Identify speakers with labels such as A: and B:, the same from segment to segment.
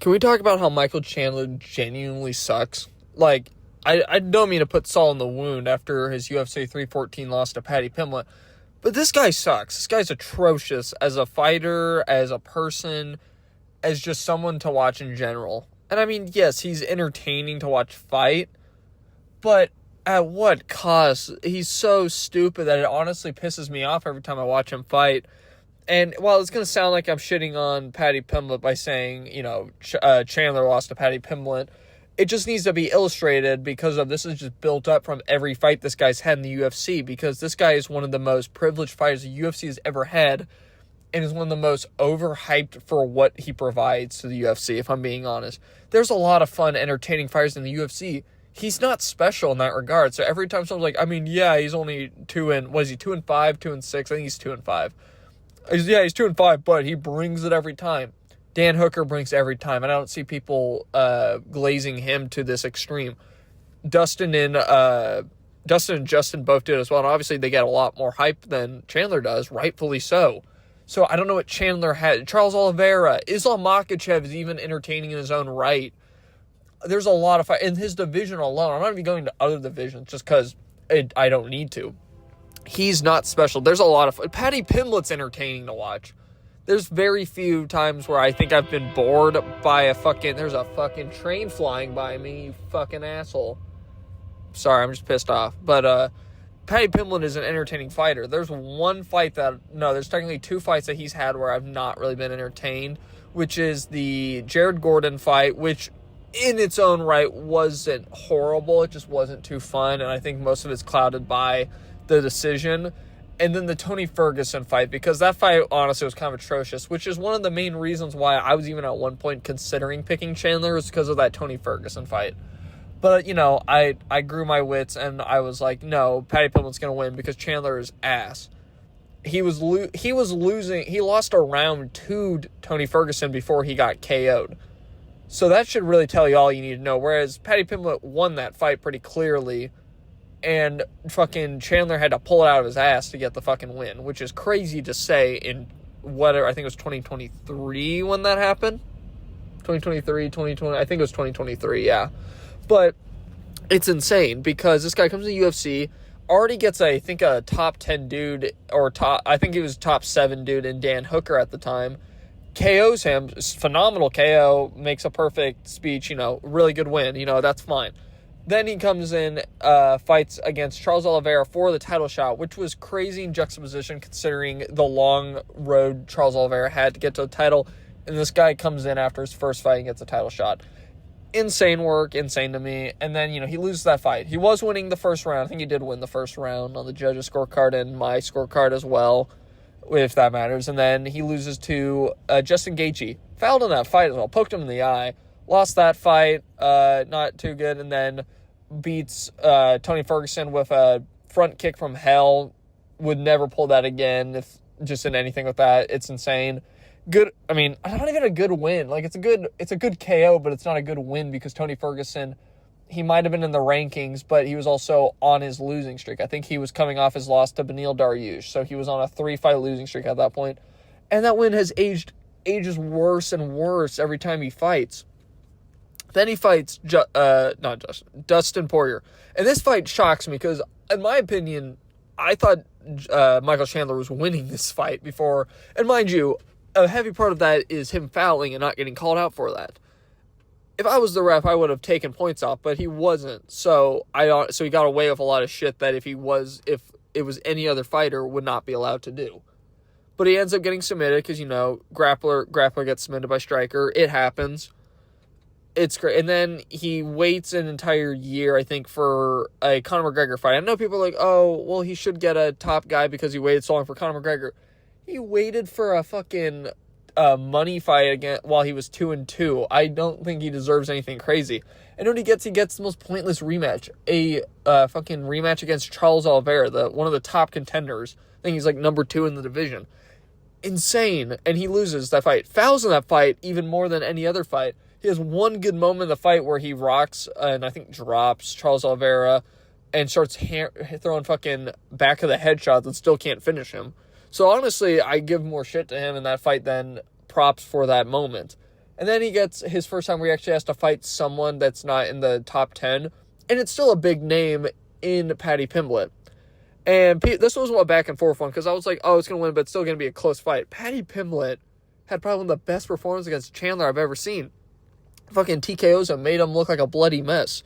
A: Can we talk about how Michael Chandler genuinely sucks? Like, I don't mean to put salt in the wound after his UFC 314 loss to Paddy Pimblett, but this guy sucks. This guy's atrocious as a fighter, as a person, as just someone to watch in general. And I mean, yes, he's entertaining to watch fight, but at what cost? He's so stupid that it honestly pisses me off every time I watch him fight. And while it's going to sound like I'm shitting on Paddy Pimblett by saying, Chandler lost to Paddy Pimblett, it just needs to be illustrated because of this is just built up from every fight this guy's had in the UFC, because this guy is one of the most privileged fighters the UFC has ever had and is one of the most overhyped for what he provides to the UFC, if I'm being honest. There's a lot of fun, entertaining fighters in the UFC. He's not special in that regard. So every time someone's like, he's only 2-5, 2-6? I think he's 2-5. He's 2-5, but he brings it every time. Dan Hooker brings it every time, and I don't see people glazing him to this extreme. Dustin and Justin both did as well, and obviously they get a lot more hype than Chandler does, rightfully so. So I don't know what Chandler had. Charles Oliveira, Islam Makhachev is even entertaining in his own right. There's a lot of fight in his division alone. I'm not even going to other divisions just because I don't need to. He's not special. There's a lot of... Paddy Pimblett's entertaining to watch. There's very few times where I think I've been bored by there's a fucking train flying by me, you fucking asshole. Sorry, I'm just pissed off. But, Paddy Pimblett is an entertaining fighter. There's there's technically two fights that he's had where I've not really been entertained, which is the Jared Gordon fight, which in its own right wasn't horrible. It just wasn't too fun, and I think most of it's clouded by the decision. And then the Tony Ferguson fight, because that fight honestly was kind of atrocious, which is one of the main reasons why I was even at one point considering picking Chandler, was because of that Tony Ferguson fight. But, I grew my wits and I was like, no, Paddy Pimblett's going to win because Chandler is ass. He was losing. He lost a round to Tony Ferguson before he got KO'd. So that should really tell you all you need to know. Whereas Paddy Pimblett won that fight pretty clearly, and fucking Chandler had to pull it out of his ass to get the fucking win, which is crazy to say in whatever, I think it was 2023 when that happened. 2023, 2020, I think it was 2023, yeah. But it's insane because this guy comes to the UFC, already gets, I think, a top 10 dude, I think he was top 7 dude in Dan Hooker at the time, KOs him, phenomenal KO, makes a perfect speech, really good win, that's fine. Then he comes in, fights against Charles Oliveira for the title shot, which was crazy in juxtaposition considering the long road Charles Oliveira had to get to the title. And this guy comes in after his first fight and gets a title shot. Insane work, insane to me. And then, he loses that fight. He was winning the first round. I think he did win the first round on the judges' scorecard and my scorecard as well, if that matters. And then he loses to Justin Gaethje. Fouled in that fight as well. Poked him in the eye. Lost that fight. Not too good. And then beats Tony Ferguson with a front kick from hell. Would never pull that again if just in anything with that. It's insane. Good. I mean, not even a good win. Like, it's a good KO, but it's not a good win because Tony Ferguson, he might have been in the rankings, but he was also on his losing streak. I think he was coming off his loss to Beneil Dariush, so he was on a 3-fight losing streak at that point. And that win has ages worse and worse every time he fights. Then he fights Dustin Poirier. And this fight shocks me because, in my opinion, I thought Michael Chandler was winning this fight before. And mind you, a heavy part of that is him fouling and not getting called out for that. If I was the ref, I would have taken points off, but he wasn't. So he got away with a lot of shit that if it was any other fighter, would not be allowed to do. But he ends up getting submitted because, grappler gets submitted by striker. It happens. It's great. And then he waits an entire year, I think, for a Conor McGregor fight. I know people are like, oh, well, he should get a top guy because he waited so long for Conor McGregor. He waited for a fucking money fight again while he was 2-2. I don't think he deserves anything crazy. And what he gets the most pointless rematch. A fucking rematch against Charles Oliveira, one of the top contenders. I think he's like number 2 in the division. Insane. And he loses that fight. Fouls in that fight even more than any other fight. He has one good moment in the fight where he rocks and I think drops Charles Oliveira and starts throwing fucking back of the head shots and still can't finish him. So honestly, I give more shit to him in that fight than props for that moment. And then he gets his first time where he actually has to fight someone that's not in the top 10. And it's still a big name in Paddy Pimblett. And this was a back and forth one because I was like, oh, it's going to win, but it's still going to be a close fight. Paddy Pimblett had probably one of the best performances against Chandler I've ever seen. Fucking TKOs and made him look like a bloody mess.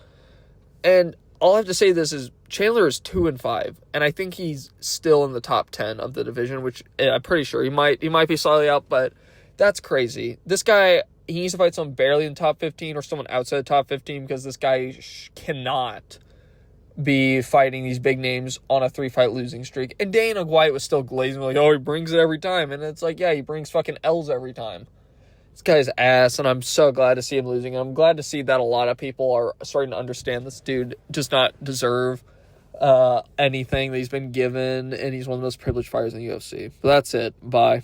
A: And all I have to say this is Chandler is 2-5, and I think he's still in the top 10 of the division, which I'm pretty sure he might be slightly out, but that's crazy. This guy, he needs to fight someone barely in the top 15 or someone outside the top 15 because this guy cannot be fighting these big names on a 3-fight losing streak. And Dana White was still glazing like, oh, he brings it every time. And it's like, yeah, he brings fucking L's every time. This guy's ass, and I'm so glad to see him losing. I'm glad to see that a lot of people are starting to understand this dude does not deserve anything that he's been given, and he's one of the most privileged fighters in the UFC. But that's it. Bye.